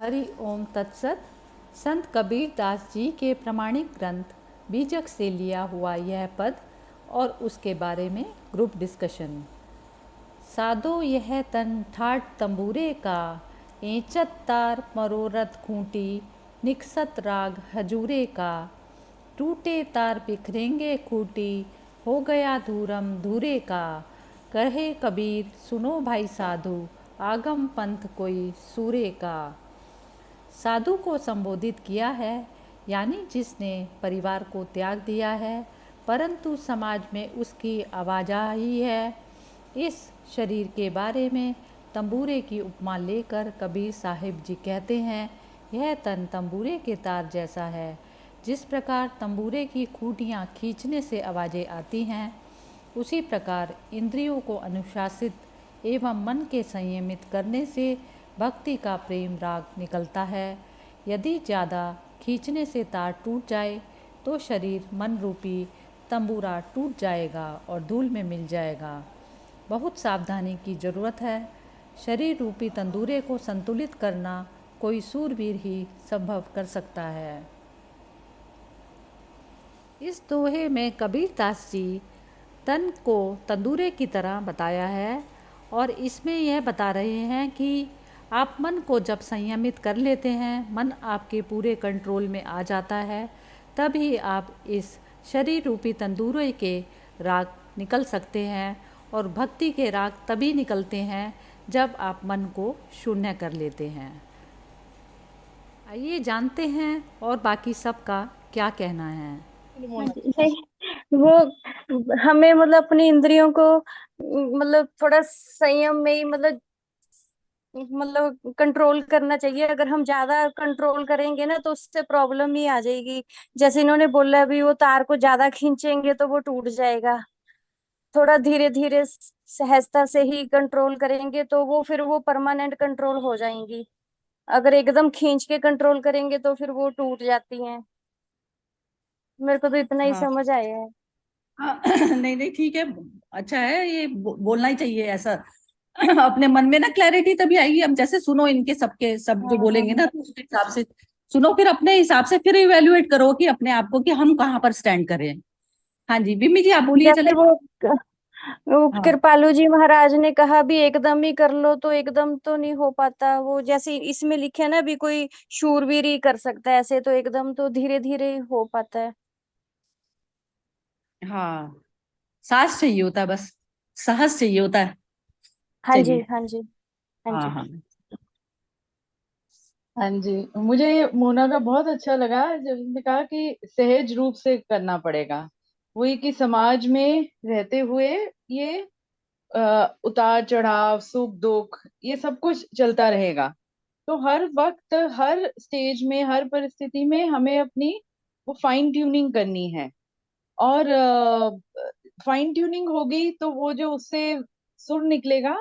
हरि ओम तत्सत। संत कबीर दास जी के प्रमाणिक ग्रंथ बीजक से लिया हुआ यह पद और उसके बारे में ग्रुप डिस्कशन। सादो यह तन ठाट तंबूरे का, एंचत तार मरोरत खूंटी, निकसत राग हजूरे का। टूटे तार बिखरेंगे खूंटी, हो गया धूरम धूरे का। कहे कबीर सुनो भाई साधु, आगम पंथ कोई सूरे का। साधु को संबोधित किया है, यानी जिसने परिवार को त्याग दिया है परंतु समाज में उसकी आवाजाही है। इस शरीर के बारे में तंबूरे की उपमा लेकर कबीर साहिब जी कहते हैं, यह तन तंबूरे के तार जैसा है। जिस प्रकार तंबूरे की खूंटियाँ खींचने से आवाज़ें आती हैं, उसी प्रकार इंद्रियों को अनुशासित एवं मन के संयमित करने से भक्ति का प्रेम राग निकलता है। यदि ज़्यादा खींचने से तार टूट जाए तो शरीर मन रूपी तंबूरा टूट जाएगा और धूल में मिल जाएगा। बहुत सावधानी की ज़रूरत है। शरीर रूपी तंदूरे को संतुलित करना कोई सूरवीर ही संभव कर सकता है। इस दोहे में कबीर दास जी तन को तंदूरे की तरह बताया है और इसमें यह बता रहे हैं कि आप मन को जब संयमित कर लेते हैं, मन आपके पूरे कंट्रोल में आ जाता है, तभी आप इस शरीर रूपी तंदूरे के राग निकल सकते हैं। और भक्ति के राग तभी निकलते हैं जब आप मन को शून्य कर लेते हैं। आइए जानते हैं और बाकी सबका क्या कहना है। हाँ जी, नहीं वो हमें मतलब अपनी इंद्रियों को मतलब थोड़ा संयम में ही मतलब कंट्रोल करना चाहिए। अगर हम ज्यादा कंट्रोल करेंगे ना तो उससे प्रॉब्लम ही आ जाएगी। जैसे इन्होंने बोला अभी, वो तार को ज्यादा खींचेंगे तो वो टूट जाएगा। थोड़ा धीरे धीरे सहजता से ही कंट्रोल करेंगे तो वो फिर वो परमानेंट कंट्रोल हो जाएंगी। अगर एकदम खींच के कंट्रोल करेंगे तो फिर वो टूट जाती हैं। मेरे को तो इतना ही हाँ समझ आया है। हाँ। नहीं नहीं, ठीक है। अच्छा है ये, बोलना ही चाहिए ऐसा। अपने मन में ना क्लैरिटी तभी आएगी। हम जैसे सुनो इनके सबके सब जो बोलेंगे हाँ, ना, तो उसके हिसाब से सुनो, फिर अपने हिसाब से फिर इवेल्युएट करो कि अपने आप को कि हम कहाँ पर स्टैंड करें। हाँ जी, बिम्मी जी आप बोलिए, चले। जैसे वो हाँ कृपालु जी महाराज ने कहा भी एकदम ही कर लो, तो एकदम तो नहीं हो पाता। वो जैसे इसमें लिखे ना भी कोई शूरवीर ही कर सकता है ऐसे, तो एकदम तो धीरे धीरे हो पाता है। हाँ, साहस चाहिए होता है बस, साहस चाहिए होता है। हाँ जी, चलिए। हाँ जी, हाँ हाँ जी। हाँ। हाँ जी, मुझे मोना का बहुत अच्छा लगा जब उसने कहा कि सहज रूप से करना पड़ेगा। वही कि समाज में रहते हुए ये उतार चढ़ाव सुख दुख ये सब कुछ चलता रहेगा। तो हर वक्त हर स्टेज में हर परिस्थिति में हमें अपनी वो फाइन ट्यूनिंग करनी है। और फाइन ट्यूनिंग होगी तो वो जो उससे सुर निकलेगा,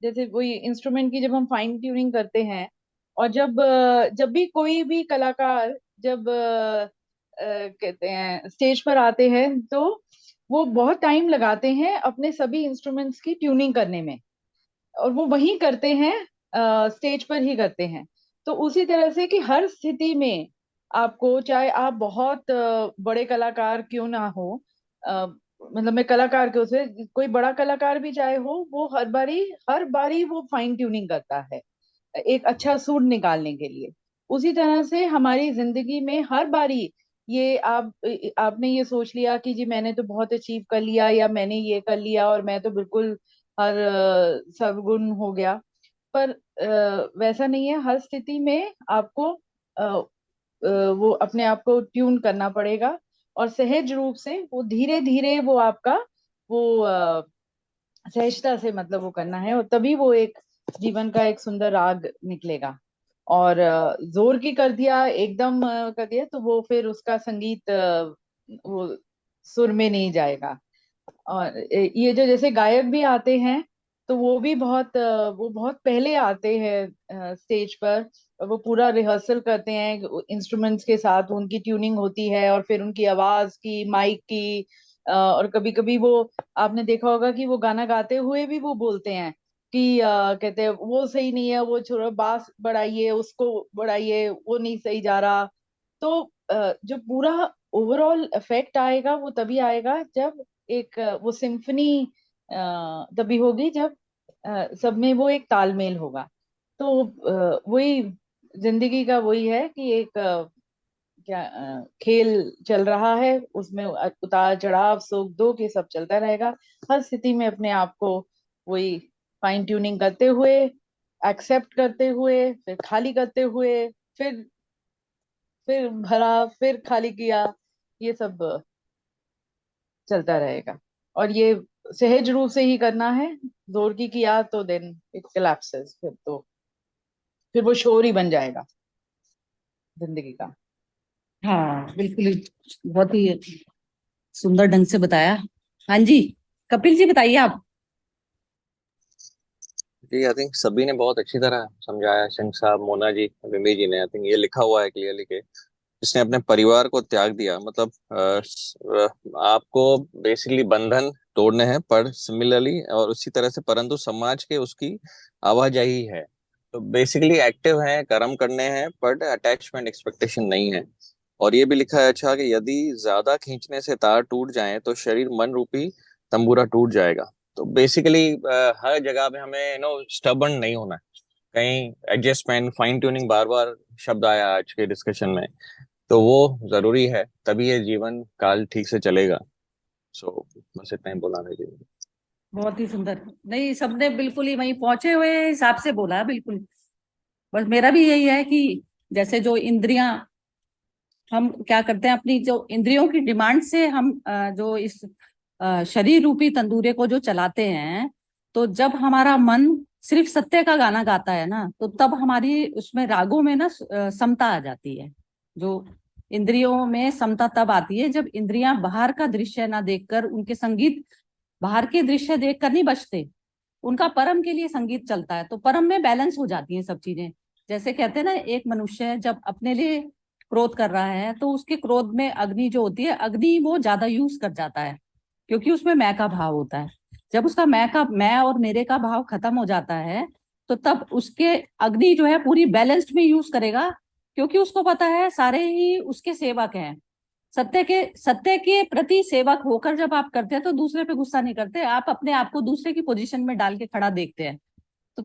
जैसे कोई इंस्ट्रूमेंट की जब हम फाइन ट्यूनिंग करते हैं, और जब भी कोई भी कलाकार जब कहते हैं स्टेज पर आते हैं तो वो बहुत टाइम लगाते हैं अपने सभी इंस्ट्रूमेंट्स की ट्यूनिंग करने में, और वो वही करते हैं, स्टेज पर ही करते हैं। तो उसी तरह से कि हर स्थिति में आपको, चाहे आप बहुत बड़े कलाकार क्यों ना हो, मतलब मैं कलाकार के उसे कोई बड़ा कलाकार भी चाहे हो, वो हर बारी वो फाइन ट्यूनिंग करता है एक अच्छा सूर निकालने के लिए। उसी तरह से हमारी जिंदगी में हर बारी ये आपने ये सोच लिया कि जी मैंने तो बहुत अचीव कर लिया या मैंने ये कर लिया और मैं तो बिल्कुल हर सर्वगुण हो गया। पर वैसा नहीं है। हर स्थिति में आपको अ, वो अपने आप को ट्यून करना पड़ेगा, और सहज रूप से वो धीरे धीरे वो आपका वो सहजता से मतलब वो करना है, और तभी वो एक जीवन का एक सुंदर राग निकलेगा। और जोर की कर दिया एकदम कर दिया तो वो फिर उसका संगीत वो सुर में नहीं जाएगा। और ये जो जैसे गायक भी आते हैं तो वो बहुत पहले आते हैं स्टेज पर, और वो पूरा रिहर्सल करते हैं इंस्ट्रूमेंट्स के साथ, उनकी ट्यूनिंग होती है और फिर उनकी आवाज की माइक की और कभी कभी वो आपने देखा होगा कि वो गाना गाते हुए भी वो बोलते हैं कि कहते हैं वो सही नहीं है, वो छोड़ो, बांस बढ़ाइए, उसको बढ़ाइए, वो नहीं सही जा रहा। तो जो पूरा ओवरऑल इफेक्ट आएगा वो तभी आएगा जब एक वो सिम्फनी तभी होगी जब सब में वो एक तालमेल होगा। तो वही जिंदगी का वही है कि एक क्या खेल चल रहा है, उसमें उतार चढ़ाव सुख दुख ये सब चलता रहेगा। हर स्थिति में अपने आप को वही फाइन ट्यूनिंग करते हुए, एक्सेप्ट करते हुए, फिर खाली करते हुए, फिर भरा, फिर खाली किया, ये सब चलता रहेगा। और ये सहज रूप से ही करना है। जोर की किया तो देन इट कोलैप्सेस, फिर वो शोर ही बन जाएगा जिंदगी का। हाँ बिल्कुल ही, बहुत ही सुंदर ढंग से बताया। हाँ जी, कपिल जी बताइए आप। जी आई थिंक सभी ने बहुत अच्छी तरह समझाया, सिंह साहब, मोना जी, विमी जी ने। आई थिंक ये लिखा हुआ है क्लियरली कि जिसने अपने परिवार को त्याग दिया, मतलब आपको बेसिकली बंधन तोड़ने हैं, पर सिमिलरली और उसी तरह से, परंतु समाज के उसकी आवाजाही है। तो बेसिकली एक्टिव हैं, कर्म करने हैं, बट अटैचमेंट एक्सपेक्टेशन नहीं है। और ये भी लिखा है अच्छा कि यदि ज्यादा खींचने से तार टूट जाए तो शरीर मन रूपी तंबूरा टूट जाएगा। तो बेसिकली हर जगह पे हमें स्टबर्न नहीं होना है। कहीं एडजस्टमेंट, फाइन ट्यूनिंग, बार बार शब्द आया आज के डिस्कशन में, तो वो जरूरी है, तभी ये जीवन काल ठीक से चलेगा। सो बस इतना ही बोला था जी। बहुत ही सुंदर, नहीं सबने बिल्कुल ही वहीं पहुंचे हुए हिसाब से बोला बिल्कुल। बस मेरा भी यही है कि जैसे जो इंद्रियां, हम क्या करते हैं अपनी जो इंद्रियों की डिमांड से हम जो इस शरीर रूपी तंदूरे को जो चलाते हैं, तो जब हमारा मन सिर्फ सत्य का गाना गाता है ना, तो तब हमारी उसमें रागों में ना समता आ जाती है। जो इंद्रियों में समता तब आती है जब इंद्रियां बाहर का दृश्य ना देखकर, उनके संगीत बाहर के दृश्य देखकर नहीं बजते, उनका परम के लिए संगीत चलता है, तो परम में बैलेंस हो जाती हैं सब चीजें। जैसे कहते हैं ना, एक मनुष्य जब अपने लिए क्रोध कर रहा है तो उसके क्रोध में अग्नि जो होती है, अग्नि वो ज्यादा यूज कर जाता है, क्योंकि उसमें मैं का भाव होता है। जब उसका मैं और मेरे का भाव खत्म हो जाता है, तो तब उसके अग्नि जो है पूरी बैलेंस्ड में यूज करेगा, क्योंकि उसको पता है सारे ही उसके सेवक हैं। सत्य के प्रति सेवक होकर जब आप करते हैं तो दूसरे पे गुस्सा नहीं करते, आप अपने आप को दूसरे की पोजीशन में डाल के खड़ा देखते हैं। तो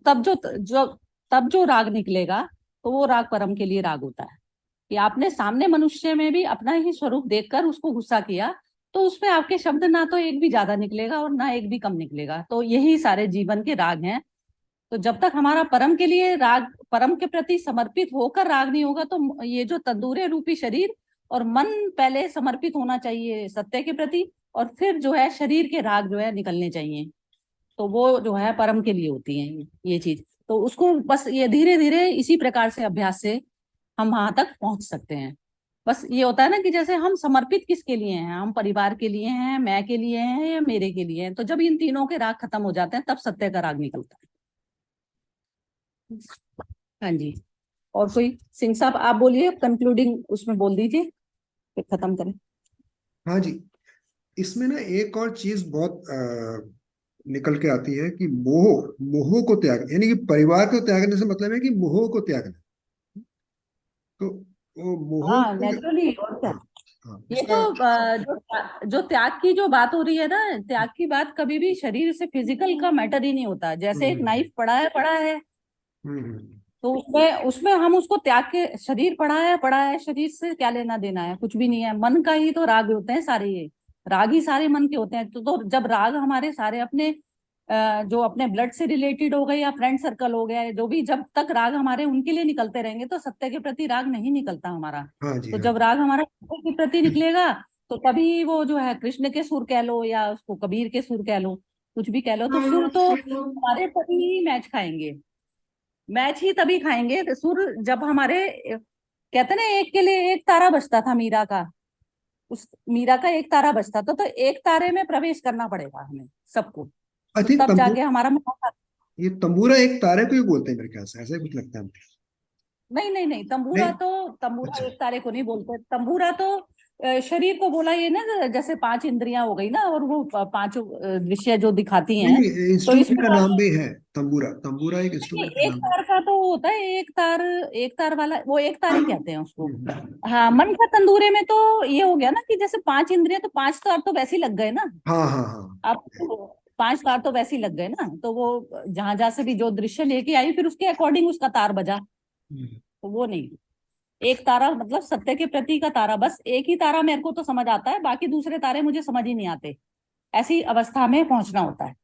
तब जो राग निकलेगा, तो वो राग परम के लिए राग होता है। कि आपने सामने मनुष्य में भी अपना ही स्वरूप देखकर उसको गुस्सा किया, तो उसमें आपके शब्द ना तो एक भी ज्यादा निकलेगा और ना एक भी कम निकलेगा। तो यही सारे जीवन के राग हैं। तो जब तक हमारा परम के लिए राग, परम के प्रति समर्पित होकर राग नहीं होगा, तो ये जो तंदूरे रूपी शरीर और मन पहले समर्पित होना चाहिए सत्य के प्रति, और फिर जो है शरीर के राग जो है निकलने चाहिए। तो वो जो है परम के लिए होती है ये चीज। तो उसको बस ये धीरे धीरे इसी प्रकार से अभ्यास से हम वहां तक पहुंच सकते हैं। बस ये होता है ना कि जैसे हम समर्पित किसके लिए हैं, हम परिवार के लिए हैं, मैं के लिए हैं, या मेरे के लिए हैं। तो जब इन तीनों के राग खत्म हो जाते हैं, तब सत्य का राग निकलता है। हाँ जी, और कोई? सिंह साहब आप बोलिए, कंक्लूडिंग उसमें बोल दीजिए, फिर खत्म करें। हाँ जी, इसमें ना एक और चीज बहुत निकल के आती है कि मोह, मोह को त्याग, यानी कि परिवार को त्यागने से मतलब है कि मोह को त्यागना। तो वो मोह हाँ को, नेचुरली, और क्या। हाँ हाँ ये इसका, तो जो त्याग की जो बात हो रही है ना, त्याग की बात कभी भी शरीर से फिजिकल का मैटर ही नहीं होता। जैसे एक हम्म नाइफ पड़ा है, हम्म तो उसमें उसमें हम उसको त्याग के, शरीर पड़ा है, शरीर से क्या लेना देना है, कुछ भी नहीं है। मन का ही तो राग होते हैं सारे, ये राग ही सारे मन के होते हैं। तो जब राग हमारे सारे अपने जो अपने ब्लड से रिलेटेड हो गए या फ्रेंड सर्कल हो गया, जो भी, जब तक राग हमारे उनके लिए निकलते रहेंगे तो सत्य के प्रति राग नहीं निकलता हमारा। हाँ जी तो हाँ जब राग हमारा सत्य के प्रति निकलेगा, तो तभी वो जो है कृष्ण के सुर कह लो या उसको कबीर के सुर कह लो, कुछ भी कह लो, तो सुर तो हमारे तभी ही मैच खाएंगे। मैच ही तभी खाएंगे तो सुर, जब हमारे, कहते हैं ना, एक के लिए एक तारा बजता था मीरा का, उस मीरा का एक तारा बजता था, तो एक तारे में प्रवेश करना पड़ेगा हमें सबको, आई तो थिंक तब जाके हमारा ये तंबूरा एक तारे को ही बोलते हैं मेरे ख्याल से, ऐसा ही कुछ लगता है मुझे। नहीं नहीं नहीं, तंबूरा नहीं, तो, तंबूरा अच्छा, एक तारे को नहीं बोलते। तंबूरा तो शरीर को बोला ये ना, जैसे 5 इंद्रियां हो गई ना, और वो पांचों दृश्य जो दिखाती नहीं हैं। नहीं, तो इंस्ट्रूमेंट इसमें का नाम भी है तंबूरा। तंबूरा एक नहीं, इंस्ट्रूमेंट का एक नाम तार का तो होता है, एक तार वाला, वो एक तार है। ही कहते हैं उसको। हम्म। हाँ, मन का तंदूरे में तो ये हो गया ना कि जैसे 5 इंद्रियां, तो 5 तार तो वैसे ही लग गए ना। हाँ हाँ हाँ। आप तो 5 तार तो वैसे ही लग गए ना, तो वो जहां जहां से भी जो दृश्य लेके आई, फिर उसके अकॉर्डिंग उसका तार बजा। हम्म। तो वो नहीं, एक तारा मतलब सत्य के प्रति का तारा, बस एक ही तारा मेरे को तो समझ आता है, बाकी दूसरे तारे मुझे समझ ही नहीं आते। ऐसी अवस्था में पहुंचना होता है।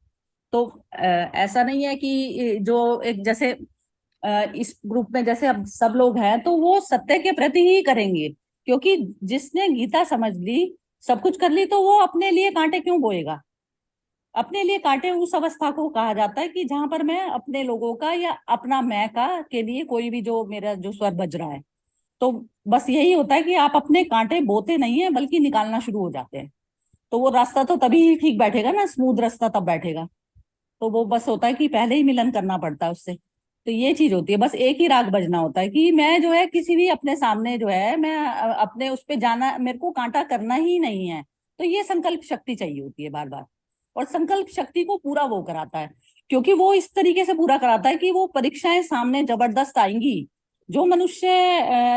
तो ऐसा नहीं है कि जो एक जैसे इस ग्रुप में जैसे अब सब लोग हैं, तो वो सत्य के प्रति ही करेंगे, क्योंकि जिसने गीता समझ ली, सब कुछ कर ली, तो वो अपने लिए कांटे क्यों बोएगा। अपने लिए कांटे उस अवस्था को कहा जाता है कि जहां पर मैं अपने लोगों का या अपना मैं का के लिए कोई भी जो मेरा जो स्वर बज रहा है, तो बस यही होता है कि आप अपने कांटे बोते नहीं है, बल्कि निकालना शुरू हो जाते हैं। तो वो रास्ता तो तभी ठीक बैठेगा ना, स्मूथ रास्ता तब बैठेगा। तो वो बस होता है कि पहले ही मिलन करना पड़ता है उससे। तो ये चीज होती है, बस एक ही राग बजना होता है कि मैं जो है किसी भी अपने सामने जो है, मैं अपने उस पे जाना, मेरे को कांटा करना ही नहीं है। तो ये संकल्प शक्ति चाहिए होती है बार बार। और संकल्प शक्ति को पूरा वो कराता है, क्योंकि वो इस तरीके से पूरा कराता है कि वो परीक्षाएं सामने जबरदस्त आएंगी। जो मनुष्य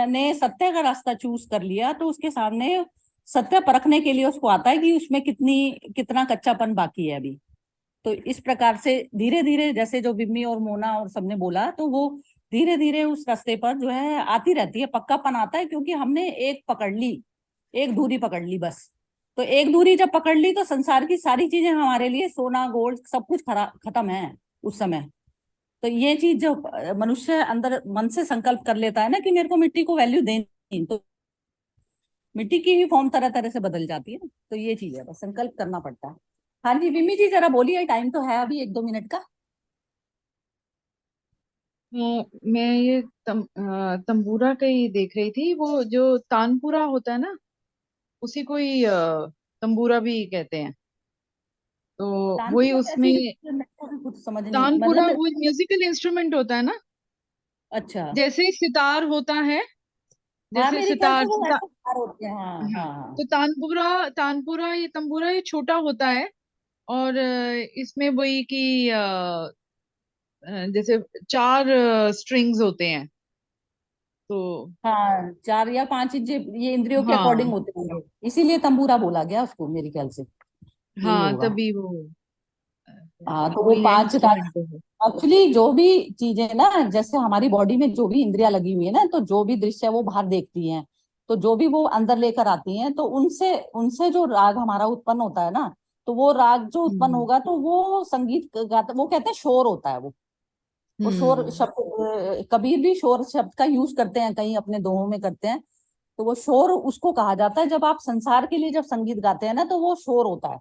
ने सत्य का रास्ता चूज कर लिया, तो उसके सामने सत्य परखने के लिए उसको आता है कि उसमें कितना कच्चापन बाकी है अभी। तो इस प्रकार से धीरे धीरे, जैसे जो बिम्मी और मोना और सबने बोला, तो वो धीरे धीरे उस रास्ते पर जो है आती रहती है, पक्कापन आता है, क्योंकि हमने एक पकड़ ली, एक धुरी पकड़ ली बस। तो एक धुरी जब पकड़ ली, तो संसार की सारी चीजें हमारे लिए सोना गोल्ड सब कुछ खत्म है उस समय। तो ये चीज जो मनुष्य अंदर मन से संकल्प कर लेता है ना कि मेरे को मिट्टी को वैल्यू देनी, तो मिट्टी की ही फॉर्म तरह तरह से बदल जाती है ना। तो ये चीज है, बस संकल्प करना पड़ता है। हाँ जी विमी जी, जरा बोलिए, टाइम तो है अभी 1-2 मिनट का। मैं ये तंबूरा का ही देख रही थी। वो जो तानपुरा होता है ना, उसी को ही तंबूरा भी कहते हैं। तो वही तानपुरा उसमें कैसी चीज है, मेरे को भी कुछ समझ नहीं तानपुरा मतलब वो म्यूजिकल इंस्ट्रूमेंट होता है ना, अच्छा। जैसे सितार होता है। हाँ, जैसे मेरे ख्याल से सितार वो वैसे तार होते हैं, हाँ हाँ, हाँ तो तानपुरा तानपुरा ये तंबूरा ये छोटा होता है। और इसमें वही कि जैसे 4 स्ट्रिंग्स होते हैं। तो हाँ। 4 या 5 इंच ये इंद्रियों के अकॉर्डिंग हाँ होते होंगे, इसीलिए तंबूरा बोला गया उसको, मेरे ख्याल से यही हाँ, होगा। तभी वो हाँ, तो वो वही है 5 का इंस्ट्रूमेंट तो है। एक्चुअली जो भी चीजें ना, जैसे हमारी बॉडी में जो भी इंद्रियां लगी हुई है ना, तो जो भी दृश्य है वो बाहर देखती हैं, तो जो भी वो अंदर लेकर आती हैं, तो उनसे उनसे जो राग हमारा उत्पन्न होता है ना, तो वो राग जो उत्पन्न हम्म होगा, तो वो संगीत गाता, वो कहते हैं शोर होता है वो शोर हम्म शब्द, कबीर भी शोर शब्द का यूज करते हैं, कहीं अपने दोहों में करते हैं। तो वो शोर उसको कहा जाता है, जब आप संसार के लिए जब संगीत गाते हैं ना, तो वो शोर होता है।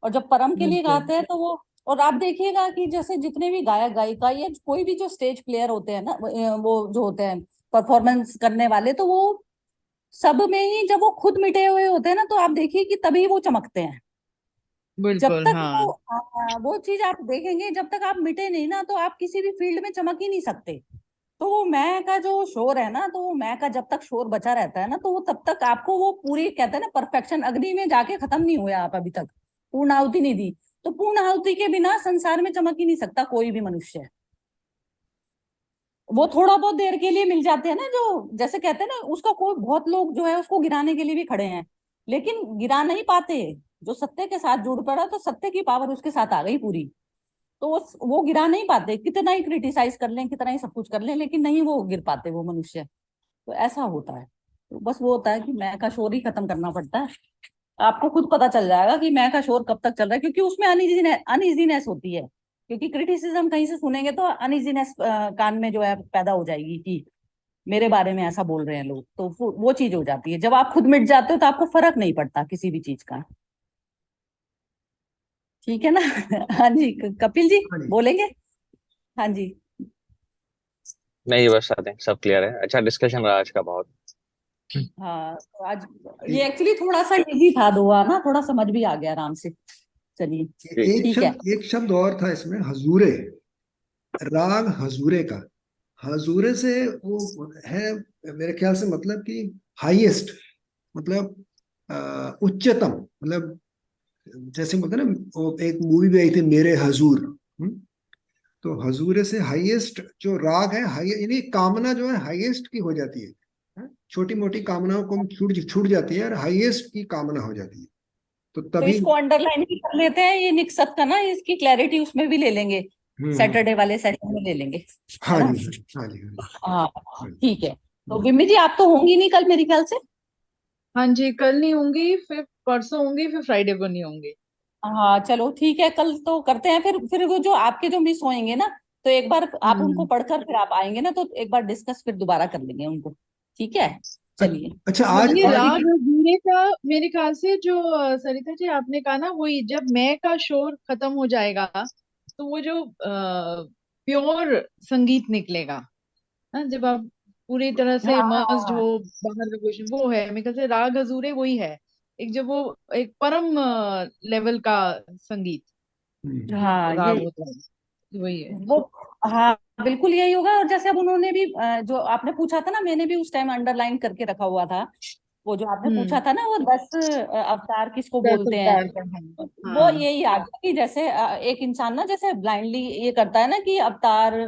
और जब परम के लिए बिल्कुल। गाते हैं, तो वो, और आप देखिएगा कि जैसे जितने भी गायक गायिका या कोई भी जो स्टेज प्लेयर होते हैं ना, वो जो होते हैं परफॉर्मेंस करने वाले, तो वो सब में ही जब वो खुद मिटे हुए होते हैं ना, तो आप देखिए कि तभी वो चमकते हैं। जब बिल्कुल तक हाँ। वो चीज आप देखेंगे, जब तक आप मिटे नहीं ना, तो आप किसी भी फील्ड में चमक ही नहीं सकते। तो वो मैं का जो शोर है ना, तो वो मैं का जब तक शोर बचा रहता है ना, तो वो तब तक आपको वो पूरी, कहते हैं ना, परफेक्शन, अग्नि में जाके खत्म नहीं हुए आप अभी तक, पूर्ण आहुति नहीं दी। तो पूर्ण आहुति के बिना संसार में चमक ही नहीं सकता कोई भी मनुष्य। वो थोड़ा बहुत देर के लिए मिल जाते हैं ना, जो जैसे कहते हैं ना, उसका कोई, बहुत लोग जो है उसको गिराने के लिए भी खड़े हैं, लेकिन गिरा नहीं पाते। जो सत्य के साथ जुड़ पड़ा, तो सत्य की पावर उसके साथ आ गई पूरी। तो वो गिरा नहीं पाते, कितना ही क्रिटिसाइज कर लें, कितना ही सब कुछ कर लें, लेकिन नहीं वो गिर पाते वो मनुष्य। तो ऐसा होता है। तो बस वो होता है कि मैं का शोर ही खत्म करना पड़ता है। आपको खुद पता चल जाएगा कि मैं का शोर कब तक चल रहा है, क्योंकि उसमें अनइजीनेस होती है। क्योंकि क्रिटिसिज्म कहीं से सुनेंगे, तो अनइजीनेस कान में जो है पैदा हो जाएगी कि मेरे बारे में ऐसा बोल रहे हैं लोग, तो वो चीज हो जाती है। जब आप खुद मिट जाते हो, तो आपको फर्क नहीं पड़ता किसी भी चीज का। ठीक है ना। हाँ जी, कपिल जी हाँ जी। बोलेंगे। हाँ जी। नहीं, बस आते हैं, सब क्लियर है। अच्छा डिस्कशन रहा आज का बहुत। हाँ, तो आज ये एक एक्चुअली थोड़ा सा इजी था, दुआ ना, थोड़ा समझ भी आ गया आराम से। चलिए, जी। ठीक है। एक शब्द और था इसमें, हजूरे। राग हजूरे का। हजूरे से वो है मेरे ख्याल से, मतलब कि हाईएस्ट, मतलब उच्चतम, मतलब जैसे बोलते हैं ना, वो एक मूवी भी आई थी मेरे हजूर। तो हजूर से हाईएस्ट जो राग है, हाई यानी कामना जो है हाईएस्ट की हो जाती है। छोटी मोटी कामनाओं को छूट छूट जाती है और हाईएस्ट की कामना हो जाती है। तो तो तभी इसको अंडरलाइन भी कर लेते हैं, ये निक्सत का ना, इसकी क्लैरिटी उसमें भी ले लेंगे, हम्म। सैटरडे वाले सेशन में ले लेंगे, है हाँ ना। जी, हाँ जी, हाँ जी, हाँ हाँ जी। ठीक है। तो बिम्मी जी आप तो होंगी नहीं कल मेरे ख्याल से। हाँ जी, कल नहीं होंगी, फिर परसों होंगी, फिर फ्राइडे को नहीं होंगी। हाँ चलो ठीक है, कल तो करते हैं, फिर वो जो आपके जो मिस होंगे ना, तो एक बार आप उनको हम्म। पढ़कर फिर आप आएंगे ना, तो एक बार डिस्कस फिर दोबारा कर लेंगे उनको। ठीक है, चलिए। अच्छा, हाँ आज ये आज राग हजूरे का मेरे ख्याल से जो सरिता जी आपने कहा ना, वही जब मैं का शोर खत्म हो जाएगा तो वो जो प्योर संगीत निकलेगा ना, जब आप पूरी तरह हाँ से हाँ मर्ज्ड हाँ हो, बाहर का क्वेश्चन वो है मेरे ख्याल से राग हजूरे वही है। एक जब वो एक परम लेवल का संगीत जो हाँ, राग ये होता है वही है। वो हाँ बिल्कुल यही होगा। और जैसे अब उन्होंने भी जो आपने पूछा था ना, मैंने भी उस टाइम अंडरलाइन करके रखा हुआ था, वो जो आपने पूछा हम्म। था ना, वो 10 अवतार किसको दस बोलते हैं, अवतार का है। वो हाँ। यही आ गया कि जैसे एक इंसान ना जैसे ब्लाइंडली ये करता है ना कि अवतार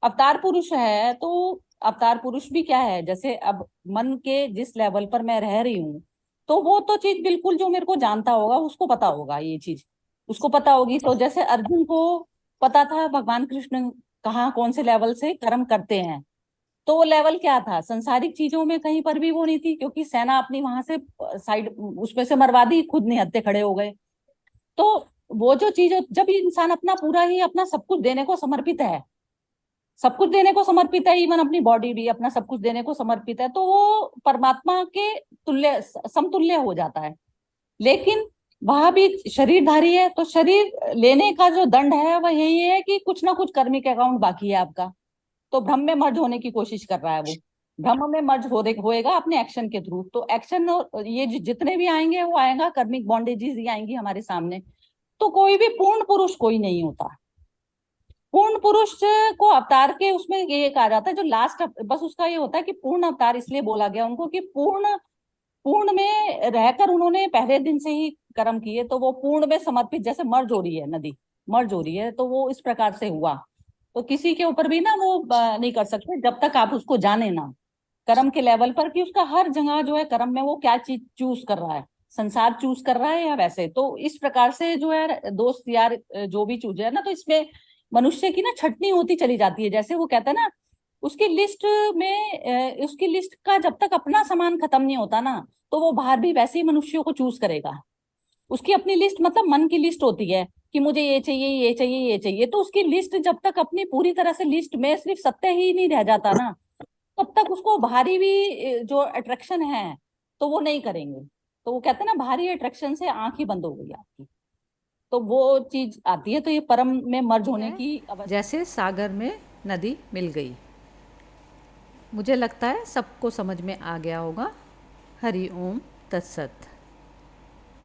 अवतार पुरुष है, तो अवतार पुरुष भी क्या है, जैसे अब मन के जिस लेवल पर मैं रह रही हूँ, तो वो तो चीज बिल्कुल जो मेरे को जानता होगा उसको पता होगा, ये चीज उसको पता होगी। तो जैसे अर्जुन को पता था भगवान कृष्ण कहाँ कौन से लेवल से कर्म करते हैं, तो वो लेवल क्या था, संसारिक चीजों में कहीं पर भी वो नहीं थी, क्योंकि सेना अपनी वहां से साइड उसमें से मरवा दी, खुद निहत्थे खड़े हो गए। तो वो जो चीज जब ये इंसान अपना पूरा ही अपना सब कुछ देने को समर्पित है, सब कुछ देने को समर्पित है, इवन अपनी बॉडी भी अपना सब कुछ देने को समर्पित है, तो वो परमात्मा के तुल्य समतुल्य हो जाता है। लेकिन वह भी शरीरधारी है, तो शरीर लेने का जो दंड है वह यही है कि कुछ ना कुछ कर्मिक अकाउंट बाकी है आपका। तो भ्रम में मर्ज होने की कोशिश कर रहा है वो, भ्रम में मर्ज होएगा अपने एक्शन के थ्रू। तो एक्शन ये जितने भी आएंगे वो आएगा, कर्मिक बॉन्डेजेस ही आएंगी हमारे सामने। तो कोई भी पूर्ण पुरुष कोई नहीं होता। पूर्ण पुरुष को अवतार के उसमें ये कहा जाता है, जो लास्ट बस उसका ये होता है कि पूर्ण अवतार इसलिए बोला गया उनको कि पूर्ण पूर्ण में रहकर उन्होंने पहले दिन से ही कर्म किए, तो वो पूर्ण में समर्पित, जैसे मर्ज हो रही है नदी, मर्ज हो रही है, तो वो इस प्रकार से हुआ। तो किसी के ऊपर भी ना वो नहीं कर सकते जब तक आप उसको जाने ना, कर्म के लेवल पर, कि उसका हर जगह जो है कर्म में वो क्या चीज चूज कर रहा है, संसार चूज कर रहा है या वैसे। तो इस प्रकार से जो है दोस्त यार जो भी चूज है ना, तो इसमें मनुष्य की ना छटनी होती चली जाती है। जैसे वो कहता है ना, उसकी लिस्ट में उसकी लिस्ट का जब तक अपना सामान खत्म नहीं होता ना, तो वो बाहर भी वैसे ही मनुष्यों को चूज करेगा। उसकी अपनी लिस्ट मतलब मन की लिस्ट होती है कि मुझे ये चाहिए ये चाहिए ये चाहिए, तो उसकी लिस्ट जब तक अपनी पूरी तरह से लिस्ट में सिर्फ सत्य ही नहीं रह जाता ना, तब तक उसको बाहरी भी जो अट्रैक्शन है तो वो नहीं करेंगे। तो वो कहते हैं ना, बाहरी अट्रैक्शन से आंख ही बंद हो गई आपकी, तो वो चीज आती है। तो ये परम में मर्ज होने है, की अवस्था। जैसे सागर में नदी मिल गई। मुझे लगता है सबको समझ में आ गया होगा। हरि ओम तत्सत।